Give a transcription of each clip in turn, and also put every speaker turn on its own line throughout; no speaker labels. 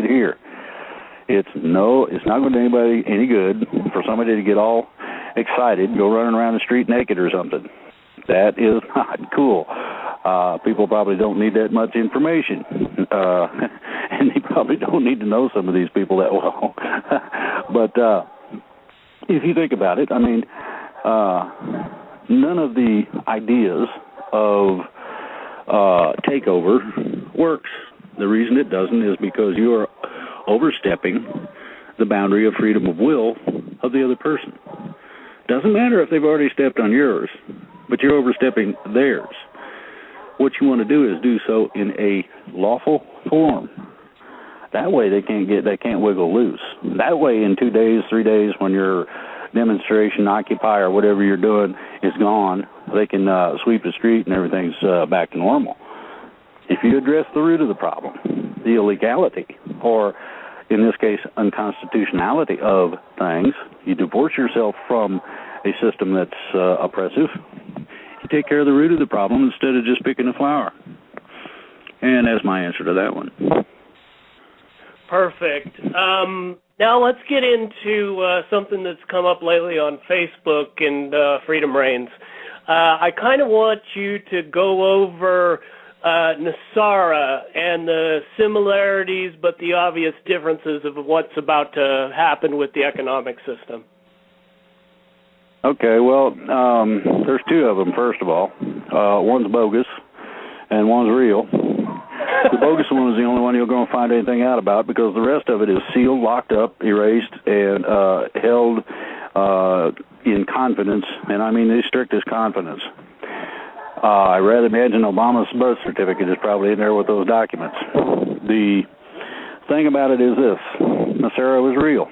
here. It's not going to do anybody any good for somebody to get all excited, go running around the street naked or something. That is not cool. People probably don't need that much information, and they probably don't need to know some of these people that well. But if you think about it, I mean, none of the ideas of takeover works. The reason it doesn't is because you are overstepping the boundary of freedom of will of the other person. Doesn't matter if they've already stepped on yours, but you're overstepping theirs. What you want to do is do so in a lawful form. That way they can't wiggle loose. That way in 2 days, 3 days, when your demonstration, Occupy, or whatever you're doing is gone, they can sweep the street and everything's back to normal. If you address the root of the problem, the illegality, or in this case, unconstitutionality of things, you divorce yourself from a system that's oppressive. You take care of the root of the problem instead of just picking a flower. And that's my answer to that one.
Perfect. Now let's get into something that's come up lately on Facebook and Freedom Reigns. I kind of want you to go over NESARA and the similarities but the obvious differences of what's about to happen with the economic system.
Okay, well, there's two of them, first of all. One's bogus and one's real. The bogus one is the only one you're going to find anything out about because the rest of it is sealed, locked up, erased, and held in confidence, and I mean the strictest confidence. I rather imagine Obama's birth certificate is probably in there with those documents. The thing about it is this. NESARA was real.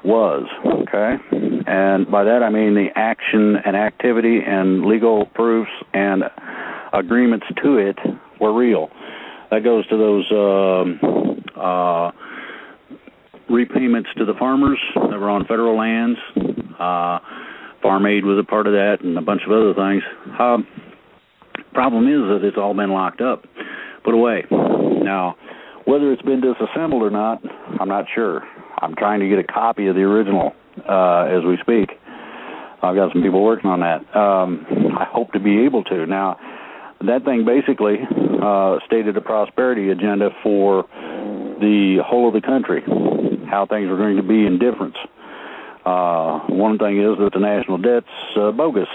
Was, okay? And by that I mean the action and activity and legal proofs and agreements to it were real. That goes to those repayments to the farmers that were on federal lands. Farm Aid was a part of that and a bunch of other things. Problem is that it's all been locked up, put away. Now, whether it's been disassembled or not, I'm not sure. I'm trying to get a copy of the original as we speak. I've got some people working on that. I hope to be able to. Now, that thing basically stated a prosperity agenda for the whole of the country, how things were going to be in difference. One thing is that the national debt's bogus.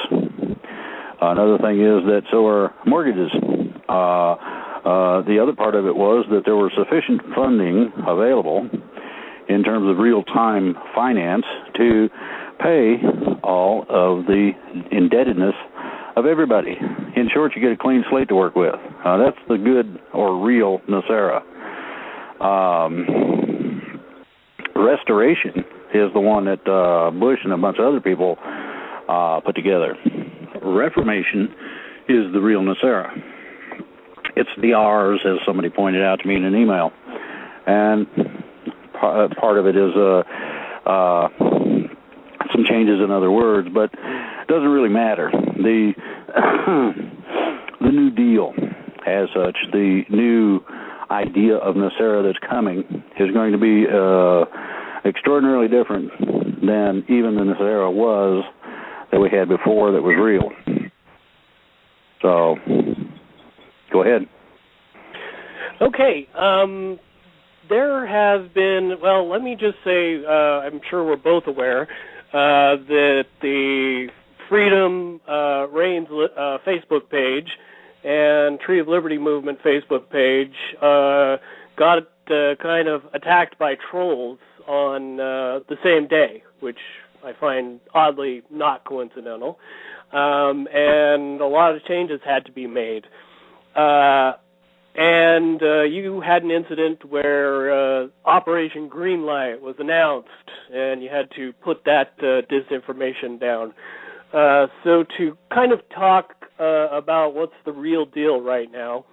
Another thing is that so are mortgages. The other part of it was that there were sufficient funding available in terms of real-time finance to pay all of the indebtedness of everybody. In short, you get a clean slate to work with. That's the good or real NESARA. Restoration is the one that Bush and a bunch of other people put together. Reformation is the real NESARA. It's the R's, as somebody pointed out to me in an email. And part of it is some changes in other words, but it doesn't really matter. The New Deal, as such, the new idea of NESARA that's coming is going to be extraordinarily different than even the NESARA was that we had before that was real. So, go ahead.
Okay. There has been, well, let me just say, I'm sure we're both aware that the Freedom Reigns Facebook page and Tree of Liberty Movement Facebook page got kind of attacked by trolls on the same day, which I find oddly not coincidental. And a lot of changes had to be made. And you had an incident where Operation Greenlight was announced, and you had to put that disinformation down. So to kind of talk about what's the real deal right now,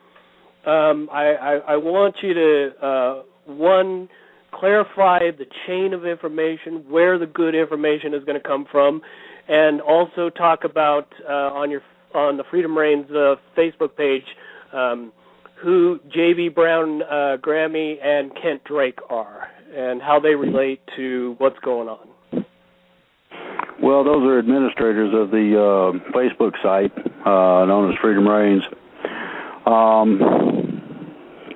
I want you to, one, clarify the chain of information, where the good information is going to come from, and also talk about on the Freedom Reigns Facebook page who J.B. Brown Grammy and Kent Drake are and how they relate to what's going on.
Well, those are administrators of the Facebook site known as Freedom Reigns.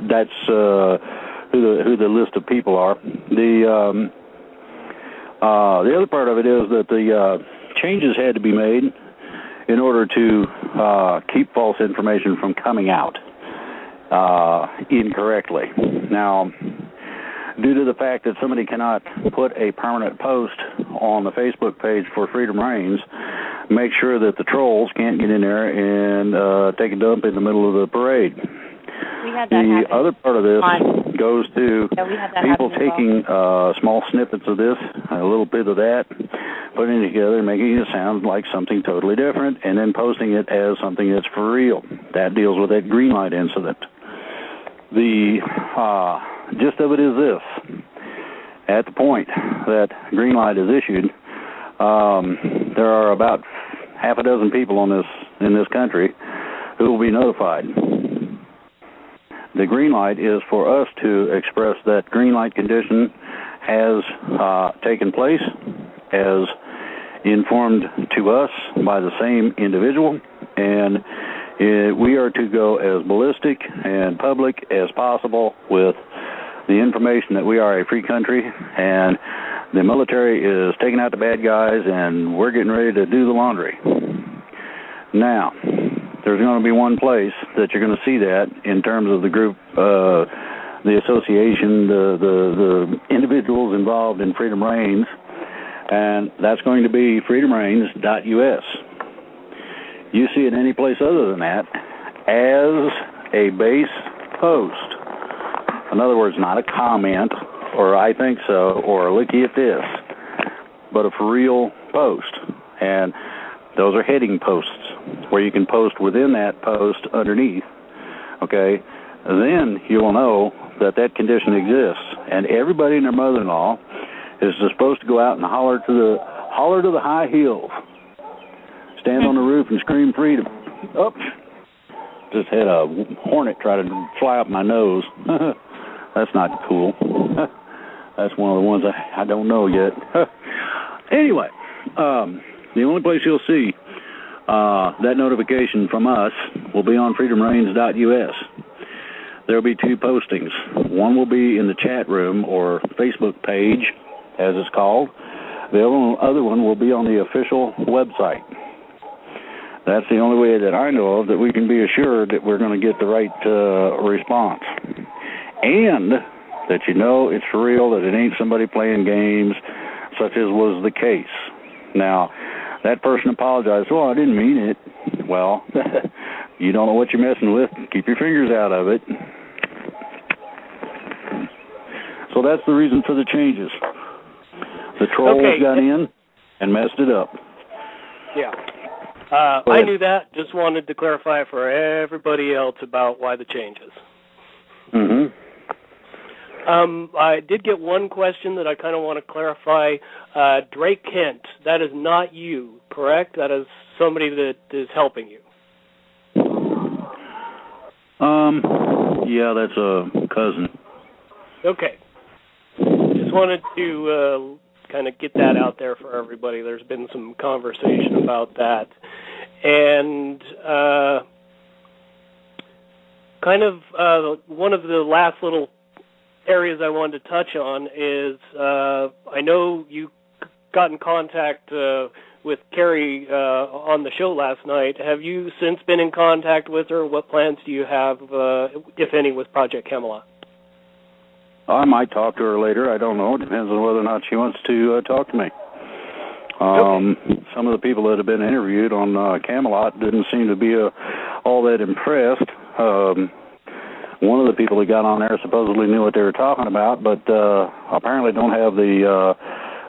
That's who the list of people are. The other part of it is that the changes had to be made in order to keep false information from coming out incorrectly. Now, due to the fact that somebody cannot put a permanent post on the Facebook page for Freedom Reigns, make sure that the trolls can't get in there and take a dump in the middle of the parade.
We had that
the other part of this goes to people taking small snippets of this, a little bit of that, putting it together, making it sound like something totally different, and then posting it as something that's for real. That deals with that Greenlight incident. The gist of it is this. At the point that Greenlight is issued, there are about half a dozen people in this country who will be notified. The Greenlight is for us to express that Greenlight condition has taken place, as informed to us by the same individual, and we are to go as ballistic and public as possible with the information that we are a free country, and the military is taking out the bad guys, and we're getting ready to do the laundry. Now, there's going to be one place that you're going to see that in terms of the group, the association, the individuals involved in Freedom Reigns, and that's going to be freedomreigns.us. You see it any place other than that as a base post. In other words, not a comment, or I think so, or looky at this, but a for real post. And those are heading posts where you can post within that post underneath, okay? Then you will know that that condition exists. And everybody and their mother-in-law is supposed to go out and holler to the high hills, stand on the roof and scream freedom. Oh, just had a hornet try to fly up my nose. That's not cool. That's one of the ones I don't know yet. Anyway, the only place you'll see that notification from us will be on freedomreigns.us. There will be two postings. One will be in the chat room or Facebook page, as it's called. The other one will be on the official website. That's the only way that I know of that we can be assured that we're going to get the right response. And that you know it's for real, that it ain't somebody playing games, such as was the case. Now, that person apologized. Oh, I didn't mean it. Well, you don't know what you're messing with. Keep your fingers out of it. So that's the reason for the changes. The trolls got in and messed it up.
Yeah. I knew that. Just wanted to clarify for everybody else about why the changes.
Mm-hmm.
I did get one question that I kind of want to clarify. Drake Kent, that is not you, correct? That is somebody that is helping you.
Yeah, that's a cousin.
Okay. Just wanted to kind of get that out there for everybody. There's been some conversation about that. And kind of one of the last little areas I wanted to touch on is I know you got in contact with Carrie on the show last night. Have you since been in contact with her? What plans do you have, if any, with Project Camelot?
I might talk to her later. I don't know. It depends on whether or not she wants to talk to me. Some of the people that have been interviewed on Camelot didn't seem to be all that impressed. One of the people that got on there supposedly knew what they were talking about, but apparently don't have the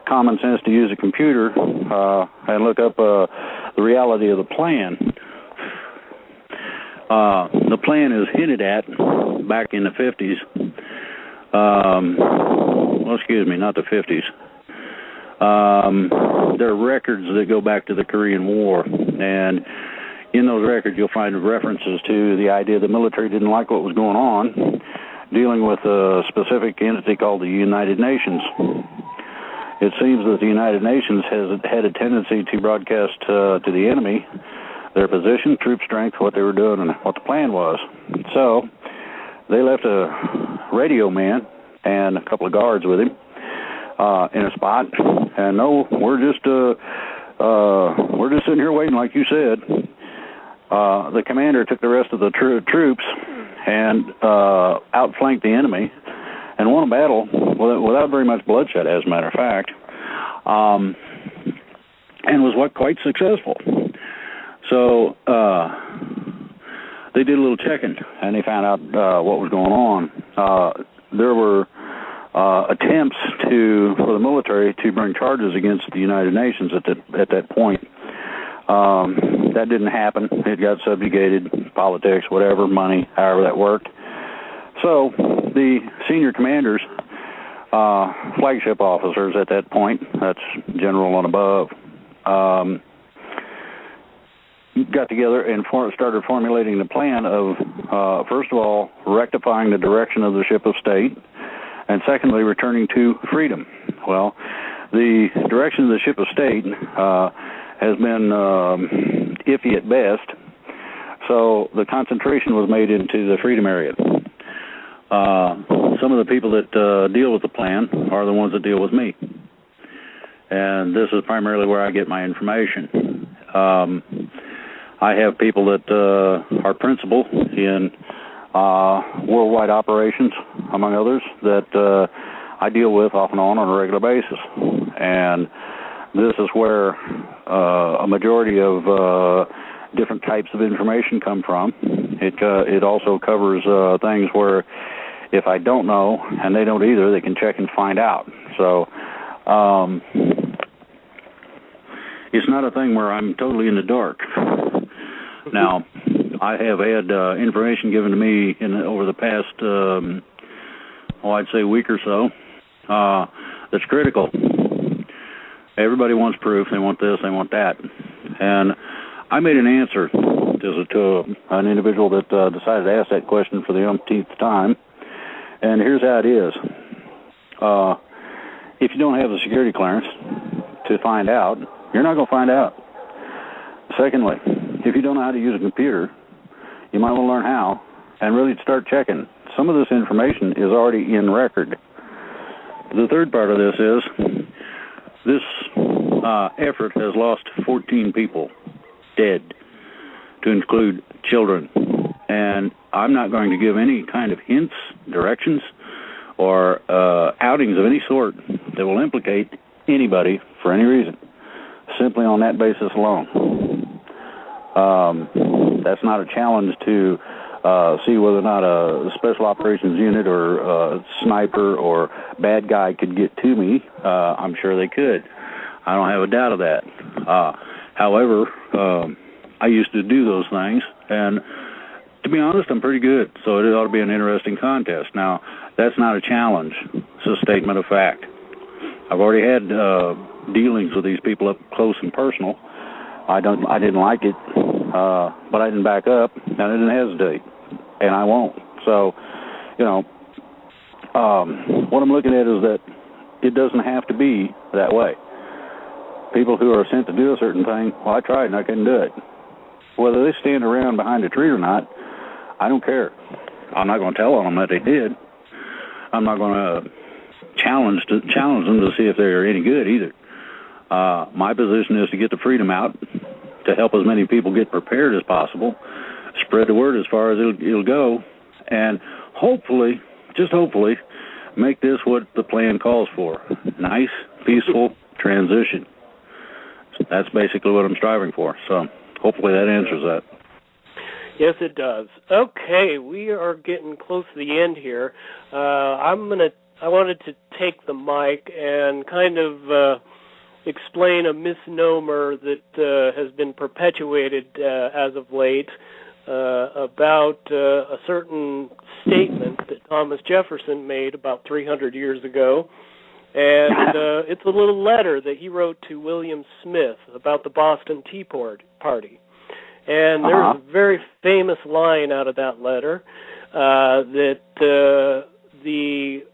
common sense to use a computer and look up the reality of the plan. The plan is hinted at back in the 50s. Well, excuse me, not the 50s. There are records that go back to the Korean War, and in those records you'll find references to the idea the military didn't like what was going on, dealing with a specific entity called the United Nations. It seems that the United Nations has had a tendency to broadcast to the enemy their position, troop strength, what they were doing, and what the plan was. So they left a radio man and a couple of guards with him in a spot, and no, we're just sitting here waiting, like you said. The commander took the rest of the troops and outflanked the enemy and won a battle without very much bloodshed, as a matter of fact, and was quite successful. So they did a little checking, and they found out what was going on. There were attempts for the military to bring charges against the United Nations at that point. That didn't happen. It got subjugated, politics, whatever, money, however that worked. So the senior commanders, flagship officers at that point, that's general and above, got together and started formulating the plan of, first of all, rectifying the direction of the ship of state, and secondly, returning to freedom. Well, the direction of the ship of state has been iffy at best, so the concentration was made into the freedom area. Some of the people that deal with the plan are the ones that deal with me, and this is primarily where I get my information. I have people that are principal in worldwide operations, among others, that I deal with off and on a regular basis. And this is where a majority of different types of information come from. It also covers things where if I don't know, and they don't either, they can check and find out. So it's not a thing where I'm totally in the dark. Now, I have had information given to me over the past, I'd say week or so, that's critical. Everybody wants proof. They want this, they want that. And I made an answer to an individual that decided to ask that question for the umpteenth time. And here's how it is. If you don't have the security clearance to find out, you're not going to find out. Secondly, if you don't know how to use a computer, you might want to learn how and really start checking. Some of this information is already in record. The third part of this is this effort has lost 14 people dead, to include children. And I'm not going to give any kind of hints, directions, or outings of any sort that will implicate anybody for any reason, simply on that basis alone. That's not a challenge to see whether or not a special operations unit or a sniper or bad guy could get to me. I'm sure they could. I don't have a doubt of that. However, I used to do those things, and to be honest, I'm pretty good, so it ought to be an interesting contest. Now, that's not a challenge. It's a statement of fact. I've already had dealings with these people up close and personal. I didn't like it, but I didn't back up, and I didn't hesitate, and I won't. So, what I'm looking at is that it doesn't have to be that way. People who are sent to do a certain thing, well, I tried and I couldn't do it. Whether they stand around behind a tree or not, I don't care. I'm not going to tell them that they did. I'm not going to challenge them to see if they're any good either. My position is to get the freedom out, to help as many people get prepared as possible, spread the word as far as it'll go, and hopefully, just hopefully, make this what the plan calls for. Nice, peaceful transition. That's basically what I'm striving for. So hopefully that answers that.
Yes, it does. Okay, we are getting close to the end here. I wanted to take the mic and kind of explain a misnomer that has been perpetuated as of late about a certain statement that Thomas Jefferson made about 300 years ago. And it's a little letter that he wrote to William Smith about the Boston Tea Party. And there's a very famous line out of that letter that the